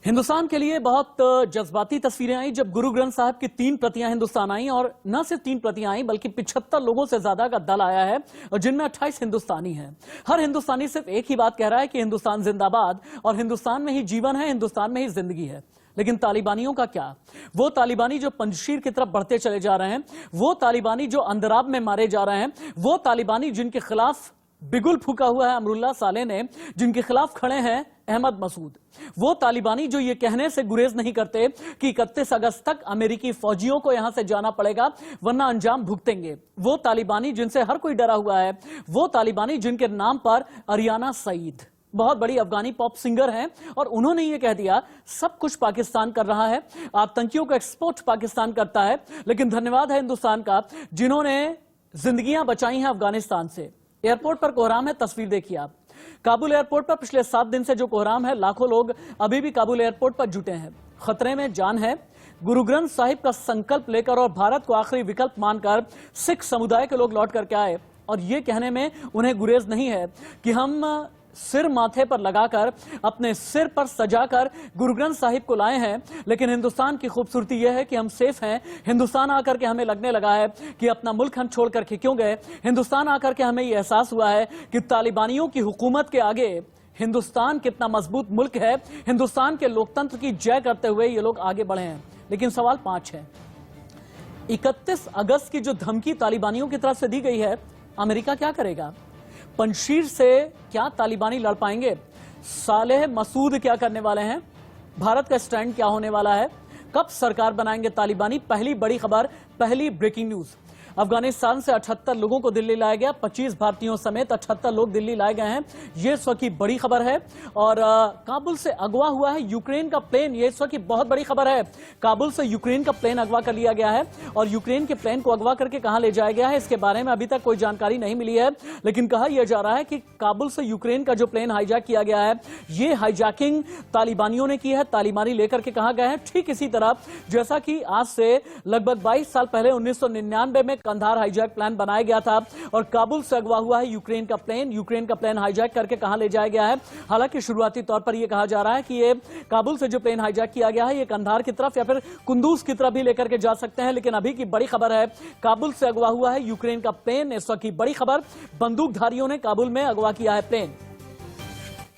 हिंदुस्तान के लिए बहुत जज्बाती तस्वीरें आई जब गुरु ग्रंथ साहब की 3 प्रतियां हिंदुस्तान आई, और न सिर्फ 3 प्रतियां आई बल्कि 75 लोगों से ज्यादा का दल आया है, और जिनमें 28 हिंदुस्तानी हैं। हर हिंदुस्तानी सिर्फ एक ही बात कह रहा है कि हिंदुस्तान जिंदाबाद, और हिंदुस्तान में ही जीवन है, हिंदुस्तान में ही जिंदगी है। लेकिन तालिबानियों का क्या? वो तालिबानी जो पंजशीर की तरफ बढ़ते चले जा रहे हैं, वो तालिबानी जो अंदराब में मारे जा रहे हैं, वो तालिबानी जिनके खिलाफ बिगुल फूका हुआ है अमरुल्लाह साले ने, जिनके खिलाफ खड़े हैं अहमद मसूद, वो तालिबानी जो ये कहने से गुरेज नहीं करते कि 31 अगस्त तक अमेरिकी फौजियों को यहां से जाना पड़ेगा वरना अंजाम भुगतेंगे, वो तालिबानी जिनसे हर कोई डरा हुआ है, वो तालिबानी जिनके नाम पर अरियाना सईद बहुत बड़ी अफगानी पॉप सिंगर हैं, और उन्होंने ये कह दिया सब कुछ पाकिस्तान कर रहा है, आतंकियों का एक्सपोर्ट पाकिस्तान करता है। लेकिन धन्यवाद है हिंदुस्तान का जिन्होंने जिंदगियां बचाई हैं अफगानिस्तान से। एयरपोर्ट पर कोहराम है, तस्वीर देखिए आप। काबुल एयरपोर्ट पर पिछले 7 दिन से जो कोहराम है, लाखों लोग अभी भी काबुल एयरपोर्ट पर जुटे हैं। खतरे में जान है। गुरु ग्रंथ साहिब का संकल्प लेकर और भारत को आखिरी विकल्प मानकर सिख समुदाय के लोग लौट करके आए, और ये कहने में उन्हें गुरेज नहीं है कि हम सिर माथे पर लगाकर, अपने सिर पर सजाकर गुरु ग्रंथ साहिब को लाए हैं। लेकिन हिंदुस्तान की खूबसूरती यह है कि हम सेफ हैं। हिंदुस्तान आकर के हमें लगने लगा है कि अपना मुल्क हम छोड़ करके क्यों गए। हिंदुस्तान आकर के हमें यह एहसास हुआ है कि तालिबानियों की हुकूमत के आगे हिंदुस्तान कितना मजबूत मुल्क है। हिंदुस्तान के लोकतंत्र की जय करते हुए ये लोग आगे बढ़े हैं। लेकिन सवाल 5 है। 31 अगस्त की जो धमकी तालिबानियों की तरफ से दी गई है, अमेरिका क्या करेगा? पंजशीर से क्या तालिबानी लड़ पाएंगे? सालेह मसूद क्या करने वाले हैं? भारत का स्टैंड क्या होने वाला है? कब सरकार बनाएंगे तालिबानी? पहली बड़ी खबर, पहली ब्रेकिंग न्यूज। अफगानिस्तान से 78 लोगों को दिल्ली लाया गया, 25 भारतीयों समेत 78 लोग दिल्ली लाए गए हैं। ये इस वक्त की बड़ी खबर है। और काबुल से अगवा हुआ है यूक्रेन का प्लेन, ये इस वक्त की बहुत बड़ी खबर है। काबुल से यूक्रेन का प्लेन अगवा कर लिया गया है, और यूक्रेन के प्लेन को अगवा करके कहां ले जाया गया है इसके बारे में अभी तक कोई जानकारी नहीं मिली है। लेकिन कहा यह जा रहा है कि काबुल से यूक्रेन का जो प्लेन हाईजैक किया गया है, ये हाईजैकिंग तालिबानियों ने की है। तालिबानी लेकर के कहां गए हैं? ठीक इसी तरह जैसा कि आज से लगभग 22 साल पहले 1999 में कंधार हाईजैक प्लान बनाया गया था, और काबुल से अगवा हुआ है यूक्रेन का प्लेन। यूक्रेन का प्लेन हाईजैक करके कहां ले जाया गया है? हालांकि शुरुआती तौर पर यह कहा जा रहा है कि ये काबुल से जो प्लेन हाईजैक किया गया है, ये कंधार की तरफ या फिर कुंदूज की तरफ भी लेकर के जा सकते हैं। लेकिन अभी की बड़ी खबर है, काबुल से अगवा हुआ है यूक्रेन का प्लेन। इस वक्त की बड़ी खबर, बंदूकधारियों ने काबुल में अगवा किया है प्लेन।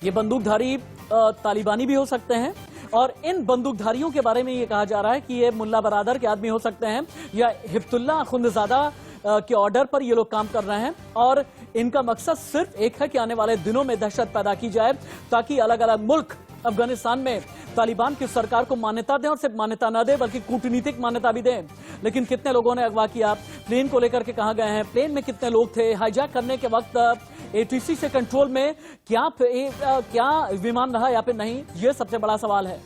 ये बंदूकधारी तालिबानी भी हो सकते हैं, और इन बंदूकधारियों के बारे में यह कहा जा रहा है कि ये मुल्ला बरादर के आदमी हो सकते हैं, या हिफ्तुल्लाह अखुंदजादा के ऑर्डर पर ये लोग काम कर रहे हैं। और इनका मकसद सिर्फ एक है कि आने वाले दिनों में दहशत पैदा की जाए, ताकि अलग अलग मुल्क अफगानिस्तान में तालिबान की सरकार को मान्यता दें, और सिर्फ मान्यता न दें बल्कि कूटनीतिक मान्यता भी दें। लेकिन कितने लोगों ने अगवा किया? प्लेन को लेकर के कहां गए हैं? प्लेन में कितने लोग थे? हाईजैक करने के वक्त एटीसी से कंट्रोल में क्या विमान रहा या फिर नहीं? यह सबसे बड़ा सवाल है।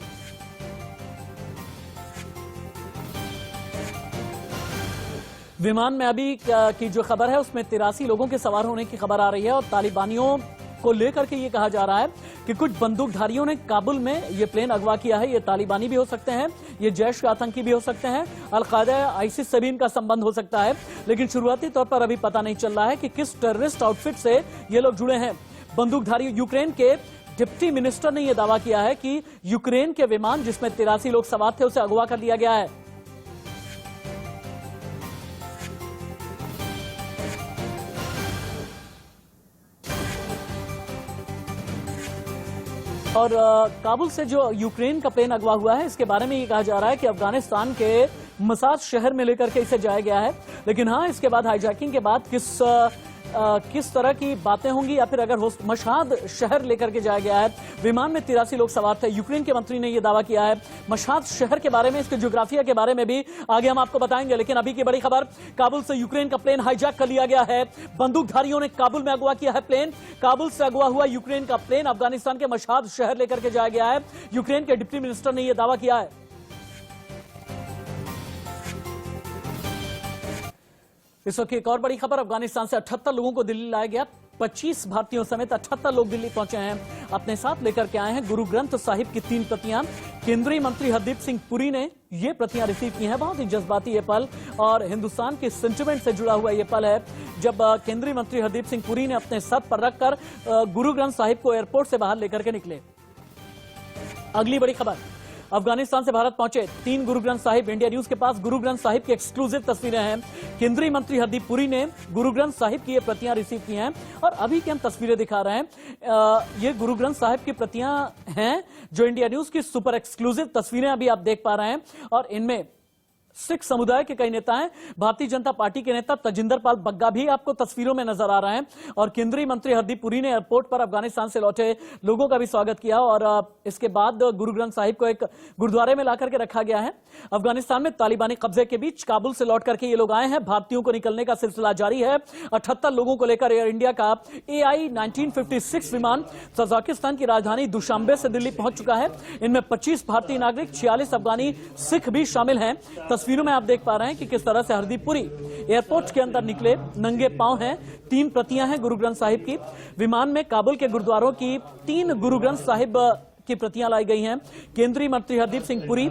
विमान में अभी की जो खबर है उसमें 83 लोगों के सवार होने की खबर आ रही है, और तालिबानियों को लेकर के ये कहा जा रहा है कि कुछ बंदूकधारियों ने काबुल में ये प्लेन अगवा किया है। ये तालिबानी भी हो सकते हैं, ये जैश के आतंकी भी हो सकते हैं, अल-कायदा आईसिस से भी इनका संबंध हो सकता है। लेकिन शुरुआती तौर पर अभी पता नहीं चल रहा है कि किस टेररिस्ट आउटफिट से ये लोग जुड़े हैं। बंदूकधारी यूक्रेन के डिप्टी मिनिस्टर ने यह दावा किया है कि यूक्रेन के विमान जिसमें 83 लोग सवार थे उसे अगवा कर लिया गया है। और काबुल से जो यूक्रेन का प्लेन अगवा हुआ है, इसके बारे में ये कहा जा रहा है कि अफगानिस्तान के मसाद शहर में लेकर के इसे जाया गया है। लेकिन हाँ, इसके बाद हाईजैकिंग के बाद किस तरह की बातें होंगी, या फिर अगर मशहद शहर लेकर के जाया गया है। विमान में 83 लोग सवार थे। यूक्रेन के मंत्री ने यह दावा किया है। मशहद शहर के बारे में, इसके ज्योग्राफिया के बारे में भी आगे हम आपको बताएंगे। लेकिन अभी की बड़ी खबर, काबुल से यूक्रेन का प्लेन हाईजैक कर लिया गया है। बंदूकधारियों ने काबुल में अगवा किया है प्लेन। काबुल से अगवा हुआ यूक्रेन का प्लेन अफगानिस्तान के मशहद शहर लेकर के जाया गया है। यूक्रेन के डिप्टी मिनिस्टर ने यह दावा किया है। इस वक्त एक और बड़ी खबर, अफगानिस्तान से 78 लोगों को दिल्ली लाया गया। 25 भारतीयों समेत 78 लोग दिल्ली पहुंचे हैं। अपने साथ लेकर के आए हैं गुरु ग्रंथ साहिब की 3 प्रतियां। केंद्रीय मंत्री हरदीप सिंह पुरी ने ये प्रतियां रिसीव की हैं। बहुत ही जज्बाती ये पल, और हिंदुस्तान के सेंटिमेंट से जुड़ा हुआ ये पल है, जब केंद्रीय मंत्री हरदीप सिंह पुरी ने अपने सर पर रखकर गुरु ग्रंथ साहिब को एयरपोर्ट से बाहर लेकर के निकले। अगली बड़ी खबर, अफगानिस्तान से भारत पहुंचे 3 गुरु ग्रंथ साहिब। इंडिया न्यूज के पास गुरु ग्रंथ साहिब की एक्सक्लूसिव तस्वीरें हैं। केंद्रीय मंत्री हरदीप पुरी ने गुरु ग्रंथ साहिब की ये प्रतियां रिसीव की हैं और अभी की हम तस्वीरें दिखा रहे हैं। ये गुरु ग्रंथ साहिब की प्रतियां हैं जो इंडिया न्यूज की सुपर एक्सक्लूसिव तस्वीरें अभी आप देख पा रहे हैं और इनमें सिख समुदाय के कई नेता हैं। भारतीय जनता पार्टी के नेता तजिंदर पाल बग्गा भी आपको तस्वीरों में नजर आ रहे हैं और केंद्रीय मंत्री हरदीप पुरी ने एयरपोर्ट पर अफगानिस्तान से लौटे लोगों का भी स्वागत किया और इसके बाद गुरु ग्रंथ साहिब को एक गुरुद्वारे में लाकर के रखा गया है। अफगानिस्तान में तालिबानी कब्जे के बीच काबुल से लौट करके ये लोग आए हैं। भारतीयों को निकलने का सिलसिला जारी है। 78 लोगों को लेकर एयर इंडिया का AI 1956 विमान तजाकिस्तान की राजधानी दुशांबे से दिल्ली पहुंच चुका है। इनमें 25 भारतीय नागरिक, 46 अफगानी सिख भी शामिल हैं। तस्वीरों में आप देख पा रहे हैं कि किस तरह से हरदीप पुरी एयरपोर्ट के अंदर निकले, नंगे पांव हैं। 3 प्रतियां हैं गुरु ग्रंथ साहिब की। विमान में काबुल के गुरुद्वारों की 3 गुरु ग्रंथ साहिब की प्रतियां लाई गई हैं। केंद्रीय मंत्री हरदीप सिंह पुरी,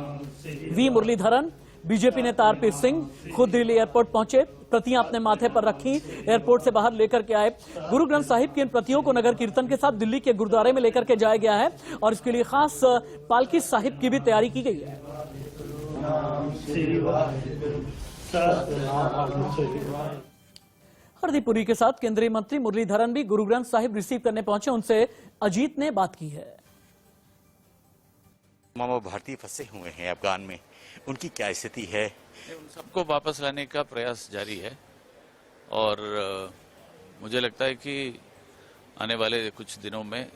वी मुरलीधरन, बीजेपी नेता आरपी सिंह खुद दिल्ली एयरपोर्ट पहुंचे, प्रतियां अपने माथे पर रखी, एयरपोर्ट से बाहर लेकर के आए। गुरु ग्रंथ साहिब की इन प्रतियों को नगर कीर्तन के साथ दिल्ली के गुरुद्वारे में लेकर के जाया गया है और इसके लिए खास पालकी साहिब की भी तैयारी की गई है। हरदीप पुरी के साथ केंद्रीय मंत्री मुरलीधरन भी गुरु ग्रंथ साहिब रिसीव करने पहुंचे। उनसे अजीत ने बात की है। मामा भारतीय फंसे हुए हैं अफगान में, उनकी क्या स्थिति है? उन सबको वापस लाने का प्रयास जारी है और मुझे लगता है कि आने वाले कुछ दिनों में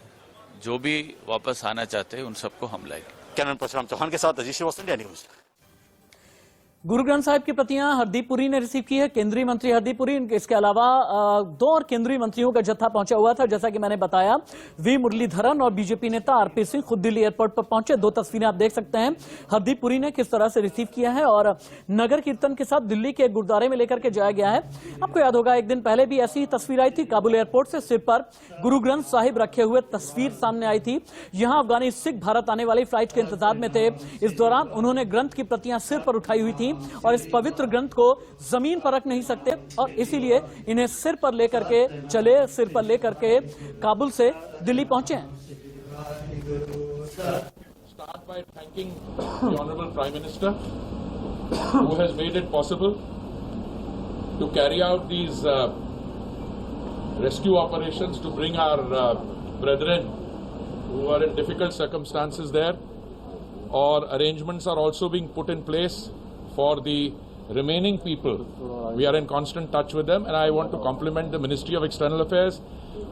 जो भी वापस आना चाहते हैं उन सबको हम लाएंगे। कैमरामैन परशुराम चौहान के साथ अजीत श्रीवास्तव, इंडिया न्यूज। गुरु ग्रंथ साहिब की प्रतियां हरदीप पुरी ने रिसीव की है। केंद्रीय मंत्री हरदीप पुरी, इसके अलावा 2 और केंद्रीय मंत्रियों का जत्था पहुंचा हुआ था। जैसा कि मैंने बताया, वी मुरलीधरन और बीजेपी नेता आरपी सिंह खुद दिल्ली एयरपोर्ट पर पहुंचे। 2 तस्वीरें आप देख सकते हैं हरदीप पुरी ने किस तरह से रिसीव किया है और नगर कीर्तन के साथ दिल्ली के गुरुद्वारे में लेकर के जाया गया है। आपको याद होगा, एक दिन पहले भी ऐसी ही तस्वीर आई थी। काबुल एयरपोर्ट से सिर पर गुरु ग्रंथ साहिब रखे हुए तस्वीर सामने आई थी। यहां अफगानी सिख भारत आने वाली फ्लाइट के इंतजार में थे। इस दौरान उन्होंने ग्रंथ की प्रतियां सिर पर उठाई हुई थी और इस पवित्र ग्रंथ को जमीन पर रख नहीं सकते और इसीलिए इन्हें सिर पर लेकर के चले, सिर पर लेकर के काबुल से दिल्ली पहुंचे हैं। Start by thanking the Honorable Prime Minister who has made it possible to carry out these rescue operations to bring our brethren who are in difficult circumstances there. Or arrangements are also being put in place for the remaining people. We are in constant touch with them and I want to compliment the Ministry of External Affairs,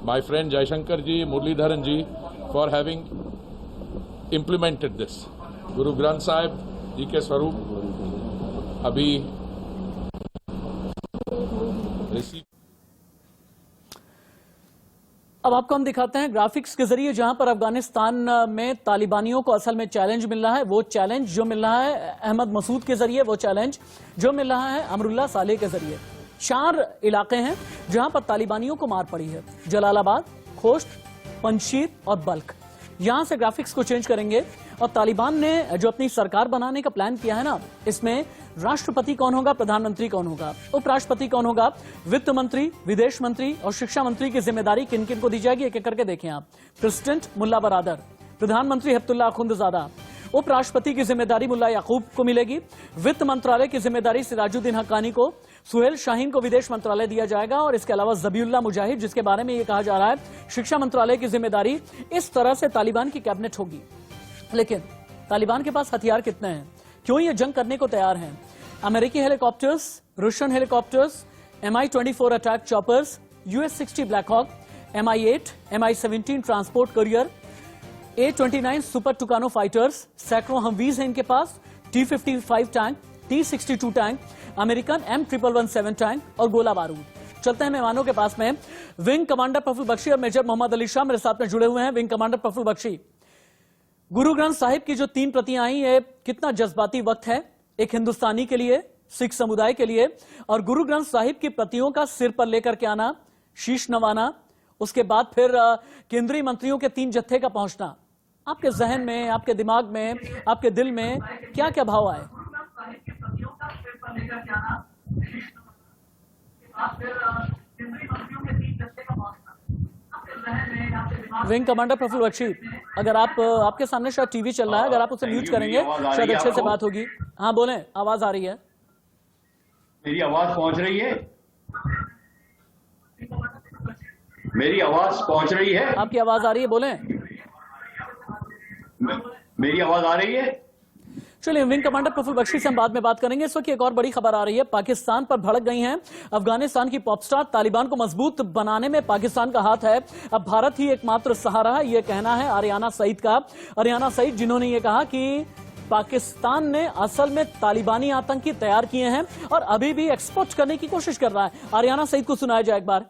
my friend Jaishankar ji, Muralidharan ji for having implemented this. Guru Granth Sahib ji ke swaroop abhi received. अब आपको हम दिखाते हैं graphics के जरिए, जहां पर अफगानिस्तान में तालिबानियों को असल में चैलेंज मिल रहा है। वो चैलेंज जो मिल रहा है अहमद मसूद के जरिए, वो चैलेंज जो मिल रहा है अमरुल्लाह सालेह के जरिए। 4 इलाके हैं जहां पर तालिबानियों को मार पड़ी है: जलालाबाद, खोस्ट, पंजशीर और बल्ख। यहां से ग्राफिक्स को चेंज करेंगे और तालिबान ने जो अपनी सरकार बनाने का प्लान किया है ना, इसमें राष्ट्रपति कौन होगा, प्रधानमंत्री कौन होगा, उपराष्ट्रपति कौन होगा, वित्त मंत्री, विदेश मंत्री और शिक्षा मंत्री की जिम्मेदारी किन किन को दी जाएगी, एक एक करके देखें आप। प्रेसिडेंट मुल्ला बरादर, प्रधानमंत्री हिब्तुल्लाह अखुंदजादा, उपराष्ट्रपति की जिम्मेदारी मुल्ला याकूब को मिलेगी, वित्त मंत्रालय की जिम्मेदारी सिराजुद्दीन हक्कानी को, सुहेल शाहीन को विदेश मंत्रालय दिया जाएगा और इसके अलावा जबीउल्लाह मुजाहिद, जिसके बारे में यह कहा जा रहा है शिक्षा मंत्रालय की जिम्मेदारी। इस तरह से तालिबान की कैबिनेट होगी। लेकिन तालिबान के पास हथियार कितने हैं, क्यों ये जंग करने को तैयार हैं? अमेरिकी helicopters, Russian helicopters, MI-24 attack choppers, US-60 Black Hawk, MI-8, MI-17 transport carrier, A-29 Super Tucano fighters, सैकड़ों हमवीज हैं इनके पास, T-55 tank, T-62 tank, American M1117 tank और गोला बारूद। चलते हैं मेहमानों के पास में। विंग कमांडर प्रफुल्ल बख्शी और मेजर मोहम्मद अली शाह मेरे साथ में जुड़े हुए हैं। विंग कमांडर प्रफुल्ल बख्शी, गुरु ग्रंथ साहिब की जो 3 प्रतियां आई है, कितना जज्बाती वक्त है एक हिंदुस्तानी के लिए, सिख समुदाय के लिए, और गुरु ग्रंथ साहिब की प्रतियों का सिर पर लेकर के आना, शीश नवाना, उसके बाद फिर केंद्रीय मंत्रियों के 3 जत्थे का पहुंचना। आपके जहन में, आपके दिमाग में, आपके दिल में क्या क्या भाव आए? विंग कमांडर प्रफुल्ल बख्शी, अगर आप आपके सामने शायद टीवी चल रहा है, अगर आप उसे म्यूट करेंगे शायद अच्छे से बात होगी। हाँ बोलें, आवाज आ रही है। मेरी आवाज पहुंच रही है? मेरी आवाज पहुंच रही है? आपकी आवाज आ रही है, बोलें। मेरी आवाज आ रही है? चलिए, विंग कमांडर प्रफुल्ल बख्शी से हम बाद में बात करेंगे। इस वक्त एक और बड़ी खबर आ रही है, पाकिस्तान पर भड़क गई हैं अफगानिस्तान की पॉप स्टार। तालिबान को मजबूत बनाने में पाकिस्तान का हाथ है, अब भारत ही एकमात्र सहारा है, यह कहना है आरियाना सईद का। आरियाना सईद जिन्होंने ये कहा कि पाकिस्तान ने असल में तालिबानी आतंकी तैयार किए हैं और अभी भी एक्सपोर्ट करने की कोशिश कर रहा है। आरियाना सईद को सुनाया जाए एक बार।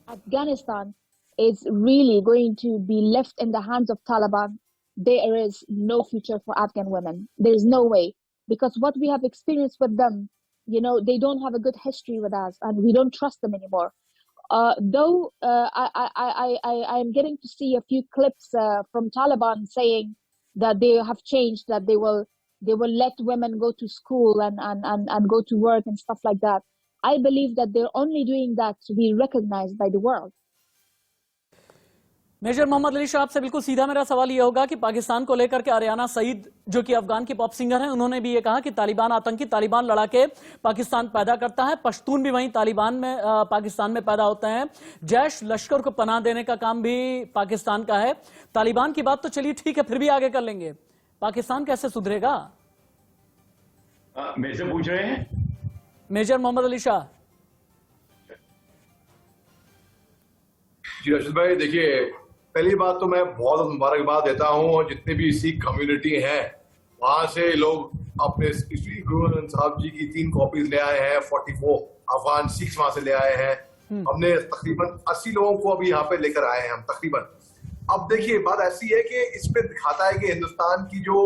Afghanistan is really going to be left in the hands of Taliban. There is no future for Afghan women. There is no way, because what we have experienced with them, you know, they don't have a good history with us, and we don't trust them anymore. I am getting to see a few clips from Taliban saying that they have changed, that they will let women go to school and go to work and stuff like that. I believe that they're only doing that to be recognized by the world. Major Mohammad Ali Shah, आपसे बिल्कुल सीधा मेरा सवाल यह होगा कि पाकिस्तान को लेकर के आरियाना सईद जो कि अफगान की पॉप सिंगर हैं, उन्होंने भी ये कहा कि तालिबान आतंकी, तालिबान लड़ा के पाकिस्तान पैदा करता है, पश्तून भी वहीं तालिबान में पाकिस्तान में पैदा होते हैं, जैश लश्कर को पनाह देने का काम भी पाकिस्तान का है। तालिबान की बात तो चलिए ठीक है, फिर भी आगे कर लेंगे, पाकिस्तान कैसे सुधरेगा? मेरे से पूछ रहे हैं मेजर मोहम्मद अली शाह। जी रशीद भाई, देखिए, पहली बात तो मैं बहुत मुबारकबाद देता हूं, और जितने भी सिख कम्युनिटी हैं वहां से लोग अपने श्री गुरु ग्रंथ साहब जी की 3 कॉपीज ले आए हैं। 44 अफगान सिख्स वहां से ले आए हैं। हमने तकरीबन 80 लोगों को अभी यहाँ पे लेकर आए हैं हम तकरीबन। अब देखिए, बात ऐसी है कि इसमें दिखाता है कि हिंदुस्तान की जो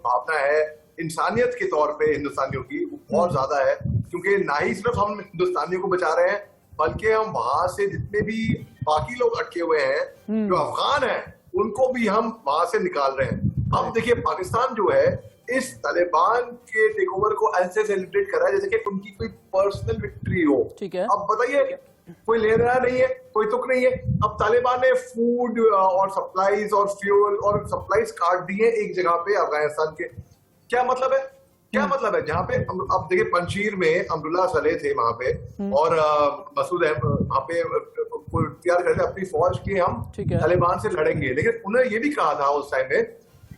भावना है इंसानियत के तौर पे हिंदुस्तानियों की, वो बहुत ज्यादा है। क्योंकि ना ही सिर्फ हम हिंदुस्तानियों को बचा रहे हैं, बल्कि हम वहां से जितने भी बाकी लोग अटके हुए हैं जो अफगान हैं, उनको भी हम वहां से निकाल रहे हैं। अब देखिए, पाकिस्तान जो है इस तालिबान के टेक ओवर को ऐसे सेलिब्रेट कर रहा है जैसे कि उनकी कोई पर्सनल विक्ट्री हो। ठीक है। अब बताइए, कोई ले रहा नहीं है, कोई तुक नहीं है। अब तालिबान ने फूड और सप्लाईज और फ्यूल और सप्लाईज काट दिए एक जगह पे अफगानिस्तान के। क्या मतलब है? क्या मतलब है? जहाँ पे अब देखिए, पंशीर में अब्दुल्ला सलेह थे वहां पे, और मसूद वहां पे तैयार कर अपनी फौज की हम तालिबान से लड़ेंगे, लेकिन उन्होंने ये भी कहा था उस टाइम में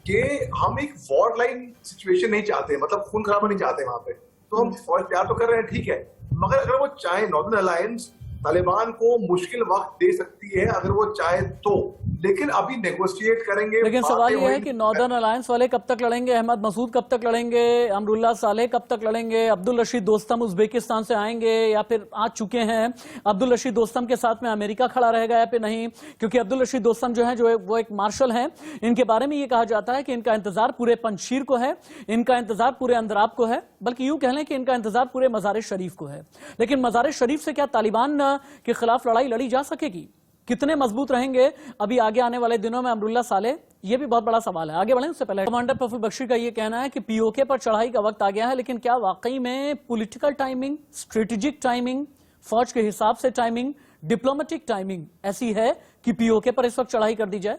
कि हम एक वॉर लाइन सिचुएशन नहीं चाहते, मतलब खून खराबा नहीं चाहते वहां पे। तो हम फौज तैयार तो कर रहे हैं, ठीक है, मगर अगर वो चाहे नॉर्दर्न अलायंस तालिबान को मुश्किल वक्त दे सकती है अगर वो चाहे तो, लेकिन अभी नेगोशिएट करेंगे। लेकिन सवाल यह है कि नॉर्दर्न अलायंस वाले कब तक लड़ेंगे? अहमद मसूद कब तक लड़ेंगे? अमरुल्लाह सालेह कब तक लड़ेंगे? अब्दुल रशीद दोस्तम उज्बेकिस्तान से आएंगे या फिर आ चुके हैं? अब्दुल रशीद दोस्तम के साथ में अमेरिका खड़ा रहेगा या फिर नहीं? क्योंकि अब्दुल रशीद दोस्तम जो है वो एक मार्शल हैं, इनके बारे में ये कहा जाता है कि इनका इंतजार पूरे पंजशीर को है, इनका इंतजार पूरे अंदराब को है, बल्कि यूं कह लें कि इनका इंतजार पूरे मजार शरीफ को है। लेकिन मजार शरीफ से क्या तालिबान के खिलाफ लड़ाई लड़ी जा सकेगी? कितने मजबूत रहेंगे अभी आगे आने वाले दिनों में अमरुल्लाह सालेह? ये भी बहुत बड़ा सवाल है। आगे बढ़ें उससे पहले कमांडर प्रफुल्ल बख्शी का ये कहना है कि पीओके पर चढ़ाई का वक्त आ गया है, लेकिन क्या वाकई में पॉलिटिकल टाइमिंग, स्ट्रेटेजिक टाइमिंग, फौज के हिसाब से टाइमिंग, डिप्लोमेटिक टाइमिंग ऐसी है कि पीओके पर इस वक्त चढ़ाई कर दी जाए?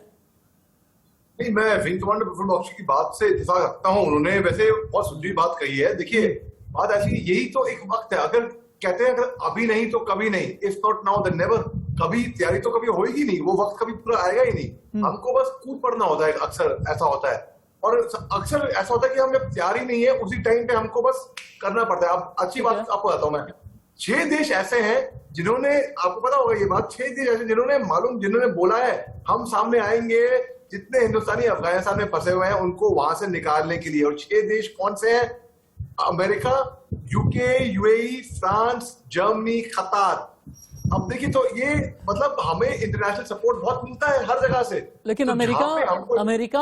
नहीं, मैं विंग कमांडर प्रफुल्ल बख्शी की बात से इत्तेफाक रखता हूँ। उन्होंने वैसे बहुत सुंदर बात कही है। देखिए, बात ऐसी, यही तो एक वक्त है, अगर कहते हैं अगर अभी नहीं तो कभी नहीं, if not now then never, कभी तैयारी तो कभी होगी नहीं, वो वक्त कभी पूरा आएगा ही नहीं। हमको बस कूद पड़ना होता है, अक्सर ऐसा होता है, और अक्सर ऐसा होता है कि हम जब तैयारी नहीं है उसी टाइम पे हमको बस करना पड़ता है। अब अच्छी बात आपको बताता हूँ मैं, 6 देश ऐसे हैं जिन्होंने, आपको पता होगा ये बात, 6 देश ऐसे जिन्होंने बोला है हम सामने आएंगे जितने हिंदुस्तानी अफगानिस्तान में फंसे हुए हैं उनको वहां से निकालने के लिए। और 6 देश कौन से हैं? America, UK, UAE, France, Germany, कतार। अब देखिए, तो ये मतलब हमें इंटरनेशनल सपोर्ट बहुत मिलता है हर जगह से। लेकिन तो अमेरिका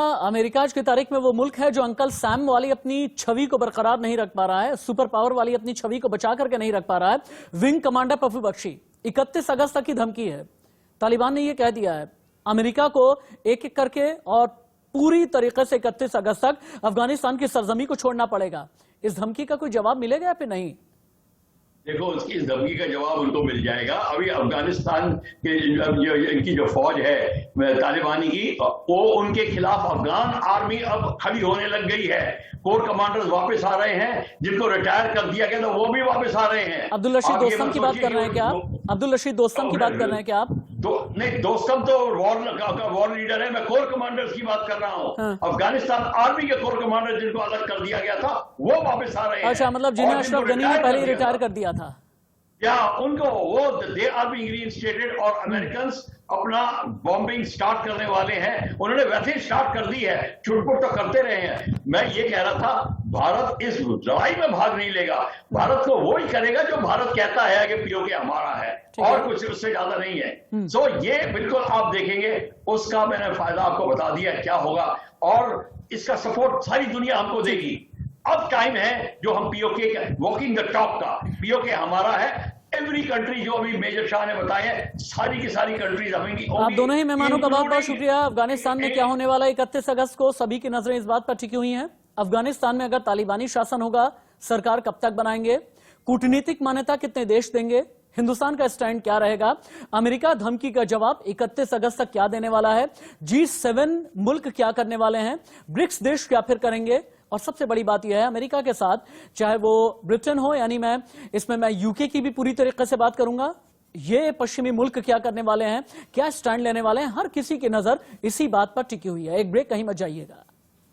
आज की तारीख में वो मुल्क है जो अंकल सैम वाली अपनी छवि को बरकरार नहीं रख पा रहा है, सुपर पावर वाली अपनी छवि को बचा करके नहीं रख पा रहा है। विंग कमांडर प्रफुल्ल बख्शी, 31 अगस्त तक की धमकी है, तालिबान ने ये कह दिया है अमेरिका को एक एक करके और पूरी तरीके से 31 अगस्त तक अफगानिस्तान की सरजमी को छोड़ना पड़ेगा। इस धमकी का कोई जवाब मिलेगा या फिर नहीं? देखो, उसकी इस धमकी का जवाब उनको मिल जाएगा। अभी अफगानिस्तान के इनकी जो फौज है तालिबानी की, वो उनके खिलाफ अफगान आर्मी अब खड़ी होने लग गई है। कोर कमांडर्स वापस आ रहे हैं, जिनको रिटायर कर दिया गया था वो भी वापस आ रहे हैं। अब्दुल रशीद दोस्तम की बात कर रहे हैं क्या आप? अब्दुल रशीद दोस्तम की बात कर रहे हैं क्या आप? नहीं, दोस्तम तो वॉर लीडर है, मैं कोर कमांडर्स की बात कर रहा हूँ। हाँ। अफगानिस्तान आर्मी के कोर कमांडर जिनको अलग कर दिया गया था वो वापस आ रहे हैं। अच्छा, मतलब जिन्हें अशरफ गनी ने पहले ही रिटायर कर दिया था। या उनको वो दे आर बीइंग रीइंस्टेटेड, और अमेरिकन अपना बॉम्बिंग स्टार्ट करने वाले हैं। उन्होंने वैसे ही स्टार्ट कर दी है, छुटपुट तो करते रहे हैं। मैं ये कह रहा था, भारत इस लड़ाई में भाग नहीं लेगा। भारत को वो ही करेगा जो भारत कहता है कि पीओके हमारा है, और कुछ उससे ज्यादा नहीं है। सो ये बिल्कुल आप देखेंगे, उसका मैंने फायदा आपको बता दिया क्या होगा, और इसका सपोर्ट सारी दुनिया हमको देगी। अब टाइम है जो हम पीओके का वॉकिंग द टॉक का, पीओके हमारा है। एवरी कंट्री जो अभी मेजर शाह ने बताया है, सारी की सारी कंट्रीज हमेंगी। आप दोनों ही मेहमानों का बहुत बहुत शुक्रिया। अफगानिस्तान में क्या होने वाला 31 अगस्त को, सभी की नजरें इस बात पर टिकी हुई हैं। अफगानिस्तान में अगर तालिबानी शासन होगा, सरकार कब तक बनाएंगे, कूटनीतिक मान्यता कितने देश देंगे, हिंदुस्तान का स्टैंड क्या रहेगा, अमेरिका धमकी का जवाब 31 अगस्त तक क्या देने वाला है, G7 मुल्क क्या करने वाले हैं, ब्रिक्स देश क्या फिर करेंगे, और सबसे बड़ी बात यह है, अमेरिका के साथ चाहे वो ब्रिटेन हो, यानी मैं यूके की भी पूरी तरीके से बात करूंगा, ये पश्चिमी मुल्क क्या करने वाले हैं, क्या स्टैंड लेने वाले हैं, हर किसी की नजर इसी बात पर टिकी हुई है। एक ब्रेक, कहीं मत जाइएगा।